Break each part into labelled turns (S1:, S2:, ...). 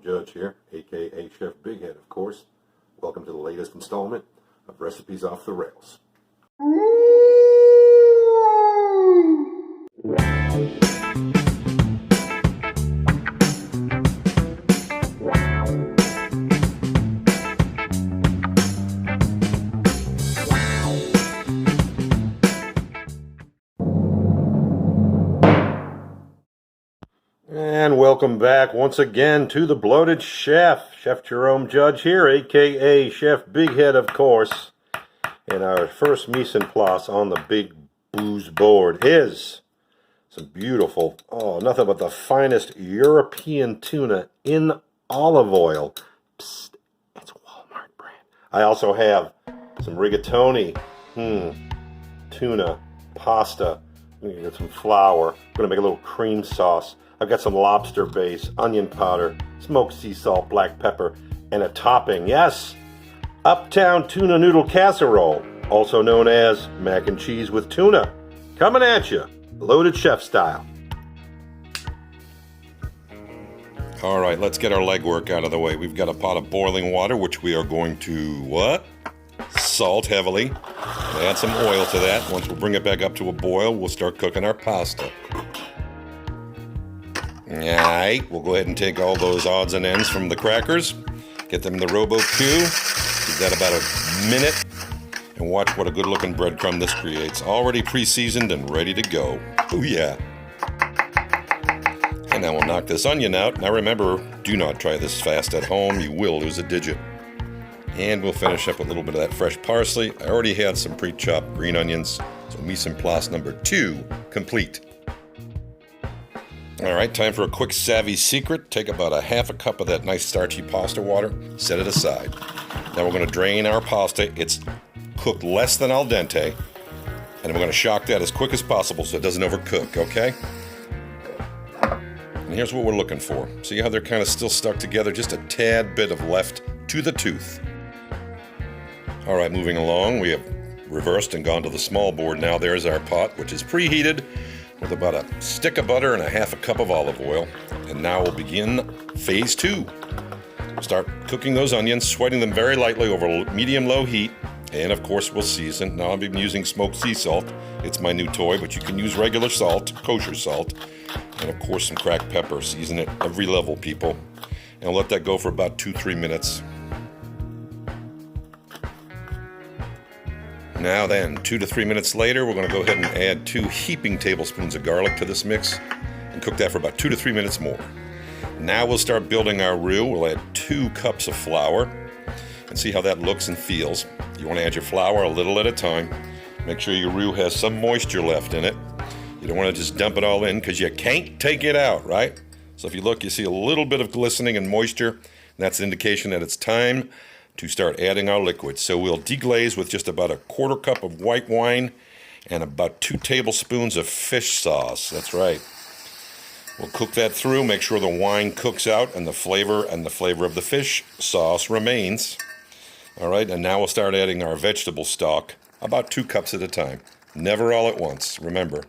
S1: Judge here, aka Chef Big Head, of course. Welcome to the latest installment of Recipes Off the Rails. And welcome back once again to the Bloated Chef. Chef Jerome Judge here, aka Chef Big Head, of course. And our first mise en place on the big booze board is some beautiful, nothing but the finest European tuna in olive oil. Psst, it's Walmart brand. I also have some rigatoni, tuna, pasta. I'm gonna get some flour. I'm gonna make a little cream sauce. I've got some lobster base, onion powder, smoked sea salt, black pepper, and a topping. Yes, Uptown Tuna Noodle Casserole, also known as mac and cheese with tuna. Coming at you, Loaded Chef style. All right, let's get our legwork out of the way. We've got a pot of boiling water, which we are going to, salt heavily. Add some oil to that. Once we bring it back up to a boil, we'll start cooking our pasta. Alright, we'll go ahead and take all those odds and ends from the crackers, get them in the Robo-Q, give that about a minute, and watch what a good looking breadcrumb this creates. Already pre-seasoned and ready to go. Oh yeah. And now we'll knock this onion out. Now remember, do not try this fast at home, you will lose a digit. And we'll finish up with a little bit of that fresh parsley. I already had some pre-chopped green onions, so mise en place number 2 complete. Alright, time for a quick savvy secret. Take about a half a cup of that nice starchy pasta water, set it aside. Now we're going to drain our pasta. It's cooked less than al dente, and we're going to shock that as quick as possible so it doesn't overcook, okay? And here's what we're looking for. See how they're kind of still stuck together? Just a tad bit of left to the tooth. Alright, moving along, we have reversed and gone to the small board. Now there's our pot, which is preheated, with about a stick of butter and a half a cup of olive oil. And now we'll begin phase 2. Start cooking those onions, sweating them very lightly over medium-low heat. And of course we'll season. Now I've been using smoked sea salt. It's my new toy, but you can use regular salt, kosher salt. And of course some cracked pepper. Season it every level, people. And I'll let that go for about 2-3 minutes. Now then, 2 to 3 minutes later, we're going to go ahead and add 2 heaping tablespoons of garlic to this mix and cook that for about 2 to 3 minutes more. Now we'll start building our roux. We'll add 2 cups of flour and see how that looks and feels. You want to add your flour a little at a time. Make sure your roux has some moisture left in it. You don't want to just dump it all in because you can't take it out, right? So if you look, you see a little bit of glistening and moisture, and that's an indication that it's time to start adding our liquid. So we'll deglaze with just about a 1/4 cup of white wine and about 2 tablespoons of fish sauce. That's right. We'll cook that through, make sure the wine cooks out and the flavor of the fish sauce remains. All right, and now we'll start adding our vegetable stock, about 2 cups at a time. Never all at once, remember.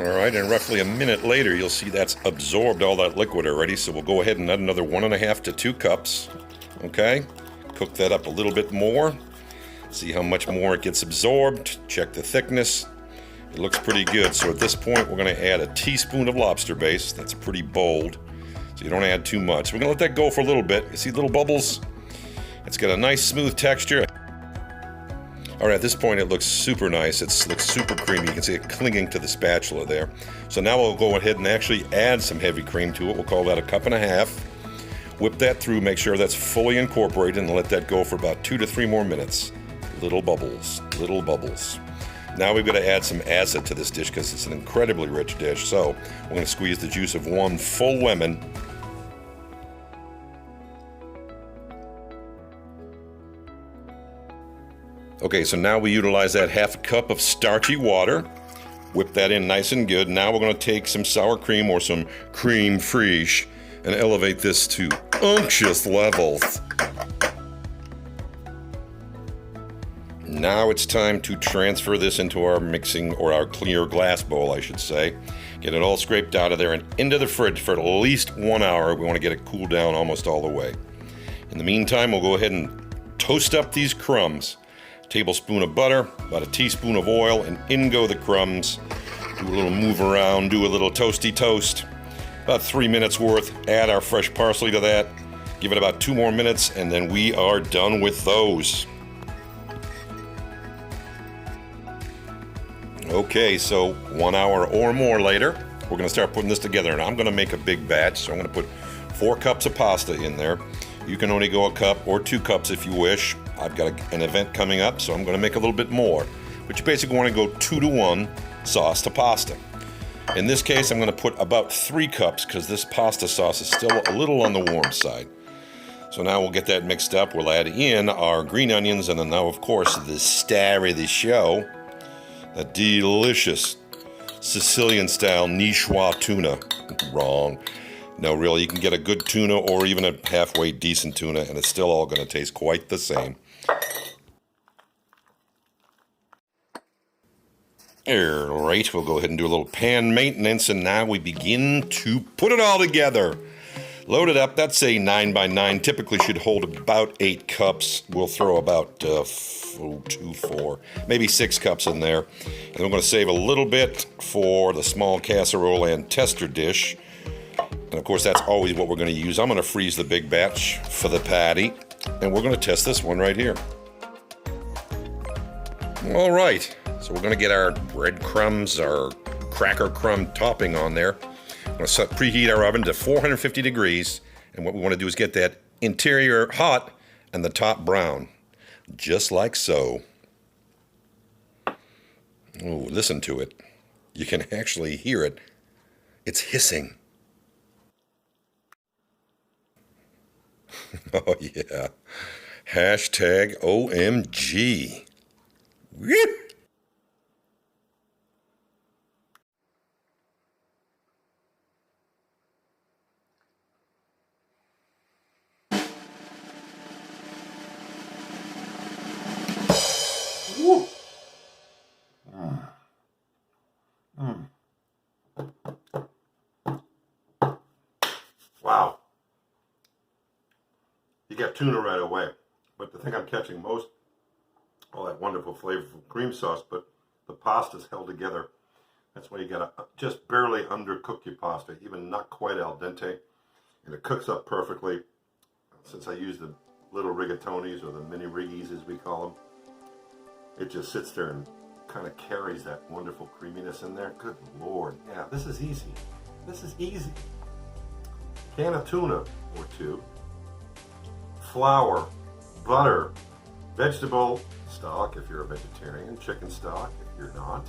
S1: Alright, and roughly a minute later, you'll see that's absorbed all that liquid already, so we'll go ahead and add another 1.5 to 2 cups. Okay? Cook that up a little bit more. See how much more it gets absorbed. Check the thickness. It looks pretty good, so at this point, we're going to add a teaspoon of lobster base. That's pretty bold, so you don't add too much. We're going to let that go for a little bit. You see little bubbles? It's got a nice smooth texture. Alright, at this point it looks super nice. It looks super creamy. You can see it clinging to the spatula there. So now we'll go ahead and actually add some heavy cream to it. We'll call that 1.5 cups. Whip that through, make sure that's fully incorporated, and let that go for about 2 to 3 more minutes. Little bubbles, little bubbles. Now we've got to add some acid to this dish because it's an incredibly rich dish. So we're going to squeeze the juice of 1 full lemon. Okay, so now we utilize that 1/2 cup of starchy water. Whip that in nice and good. Now we're going to take some sour cream or some cream fraiche and elevate this to unctuous levels. Now it's time to transfer this into our mixing, or our clear glass bowl, I should say. Get it all scraped out of there and into the fridge for at least 1 hour. We want to get it cooled down almost all the way. In the meantime, we'll go ahead and toast up these crumbs. A tablespoon of butter, about a teaspoon of oil, and in go the crumbs. Do a little move around, do a little toasty toast. About 3 minutes worth. Add our fresh parsley to that. Give it about 2 more minutes, and then we are done with those. Okay, so 1 hour or more later, we're going to start putting this together, and I'm going to make a big batch, so I'm going to put 4 cups of pasta in there. You can only go a cup or 2 cups if you wish. I've got an event coming up, so I'm going to make a little bit more. But you basically want to go 2 to 1 sauce to pasta. In this case, I'm going to put about 3 cups because this pasta sauce is still a little on the warm side. So now we'll get that mixed up. We'll add in our green onions, and then now, of course, the star of the show, a delicious Sicilian-style niçoise tuna. Wrong. No, really, you can get a good tuna or even a halfway decent tuna, and it's still all going to taste quite the same. All right, we'll go ahead and do a little pan maintenance, and now we begin to put it all together. Load it up. That's a 9x9. Typically should hold about 8 cups. We'll throw about 2, 4, maybe 6 cups in there. And we're going to save a little bit for the small casserole and tester dish. And of course, that's always what we're going to use. I'm going to freeze the big batch for the patty. And we're going to test this one right here. All right. So we're going to get our breadcrumbs, our cracker crumb topping on there. We're going to preheat our oven to 450 degrees, and what we want to do is get that interior hot and the top brown, just like so. Oh, listen to it. You can actually hear it. It's hissing. Oh, yeah. Hashtag OMG. Woo! Woo. Wow. You get tuna right away. But the thing I'm catching most, all that wonderful flavorful cream sauce, but the pasta's held together. That's why you gotta just barely undercook your pasta, even not quite al dente. And it cooks up perfectly. Since I use the little rigatonis, or the mini riggies as we call them, it just sits there and kind of carries that wonderful creaminess in there. Good Lord. Yeah, this is easy. This is easy. Can of tuna or 2. Flour, butter, vegetable stock if you're a vegetarian, chicken stock if you're not.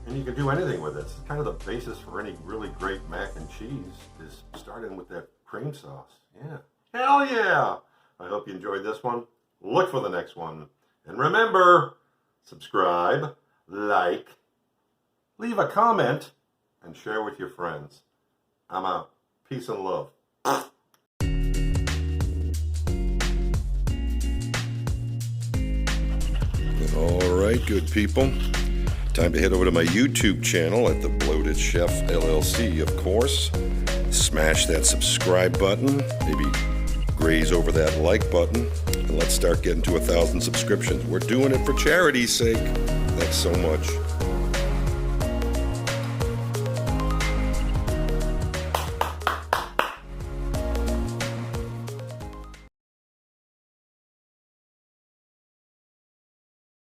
S1: And you can do anything with it. It's kind of the basis for any really great mac and cheese, is starting with that cream sauce. Yeah. Hell yeah! I hope you enjoyed this one. Look for the next one. And remember, subscribe, like, leave a comment, and share with your friends. I'm out. Peace and love. All right, good people. Time to head over to my YouTube channel at The Bloated Chef LLC, of course. Smash that subscribe button. Maybe graze over that like button. And let's start getting to 1,000 subscriptions. We're doing it for charity's sake. Thanks so much.